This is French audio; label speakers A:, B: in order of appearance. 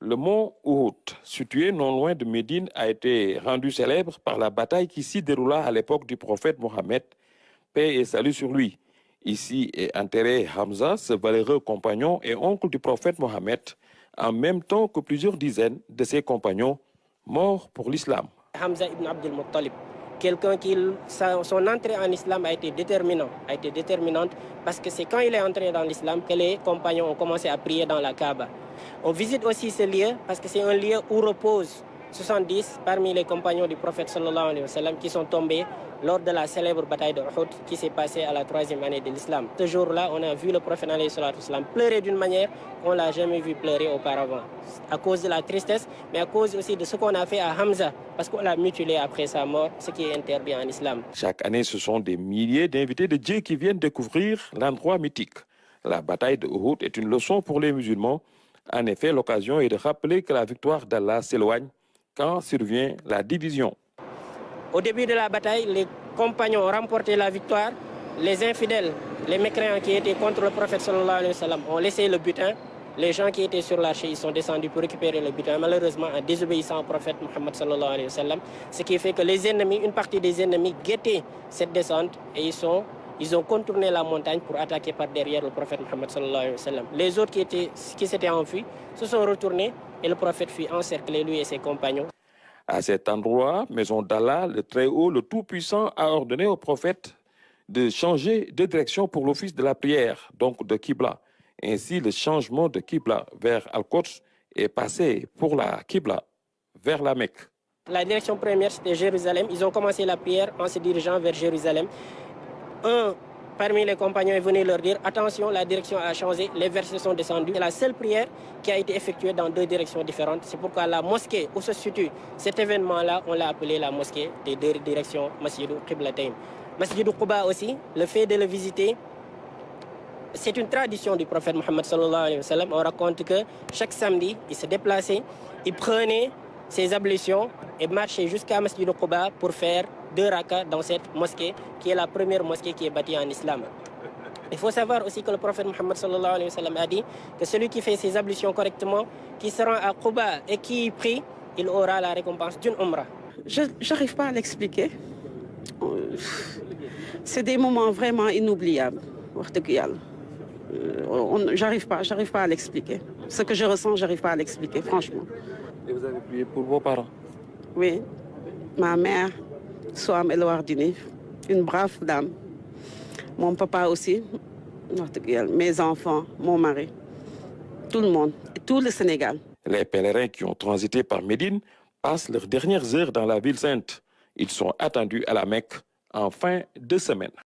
A: Le mont Uhud, situé non loin de Médine, a été rendu célèbre par la bataille qui s'y déroula à l'époque du prophète Mohammed, paix et salut sur lui. Ici est enterré Hamza, ce valeureux compagnon et oncle du prophète Mohammed, en même temps que plusieurs dizaines de ses compagnons morts pour l'islam.
B: Hamza ibn Abdul Muttalib, quelqu'un qui, son entrée en islam a été déterminante parce que c'est quand il est entré dans l'islam que les compagnons ont commencé à prier dans la Kaaba. On visite aussi ce lieu parce que c'est un lieu où reposent 70 parmi les compagnons du prophète sallallahu alayhi wa sallam qui sont tombés lors de la célèbre bataille de Uhud qui s'est passée à la 3e année de l'islam. Ce jour-là, on a vu le prophète alayhi wa sallam pleurer d'une manière qu'on ne l'a jamais vu pleurer auparavant. À cause de la tristesse, mais à cause aussi de ce qu'on a fait à Hamza, parce qu'on l'a mutilé après sa mort, ce qui est interdit en islam.
A: Chaque année, ce sont des milliers d'invités de Dieu qui viennent découvrir l'endroit mythique. La bataille de Uhud est une leçon pour les musulmans. En effet, l'occasion est de rappeler que la victoire d'Allah s'éloigne quand survient la division.
B: Au début de la bataille, les compagnons ont remporté la victoire. Les infidèles, les mécréants qui étaient contre le prophète sallallahu alayhi wa sallam ont laissé le butin. Les gens qui étaient sur l'archer, ils sont descendus pour récupérer le butin, malheureusement en désobéissant au prophète Mohammed sallallahu alayhi wa sallam. Ce qui fait que les ennemis, une partie des ennemis guettaient cette descente et ils ont contourné la montagne pour attaquer par derrière le prophète Mohammed sallallahu alayhi wa sallam. Les autres qui s'étaient enfuis se sont retournés et le prophète fut encerclé, lui et ses compagnons.
A: À cet endroit, maison d'Allah, le Très-Haut, le Tout-Puissant, a ordonné au prophète de changer de direction pour l'office de la prière, donc de Qibla. Ainsi, le changement de Qibla vers Al-Quds est passé pour la Qibla vers la Mecque.
B: La direction première, c'était Jérusalem. Ils ont commencé la prière en se dirigeant vers Jérusalem. Un parmi les compagnons est venu leur dire « Attention, la direction a changé, les versets sont descendus. » C'est la seule prière qui a été effectuée dans deux directions différentes. C'est pourquoi la mosquée où se situe cet événement-là, on l'a appelé la mosquée des deux directions, Masjidou Qiblatayn. Masjidou Quba aussi, le fait de le visiter, c'est une tradition du prophète Mohammed sallallahu alayhi wa sallam. On raconte que chaque samedi, il se déplaçait, il prenait ses ablutions et marchait jusqu'à Masjidou Quba pour faire 2 rakas dans cette mosquée, qui est la première mosquée qui est bâtie en islam. Il faut savoir aussi que le prophète Mohammed sallallahu alayhi wa sallam a dit que celui qui fait ses ablutions correctement, qui se rend à Quba et qui prie, il aura la récompense d'une umrah.
C: Je n'arrive pas à l'expliquer. C'est des moments vraiment inoubliables. J'arrive pas à l'expliquer. Ce que je ressens, j'arrive pas à l'expliquer, franchement.
A: Et vous avez prié pour vos parents?
C: Oui, ma mère, Soham El Wardini, une brave dame. Mon papa aussi, mes enfants, mon mari, tout le monde, tout le Sénégal.
A: Les pèlerins qui ont transité par Médine passent leurs dernières heures dans la ville sainte. Ils sont attendus à la Mecque en fin de semaine.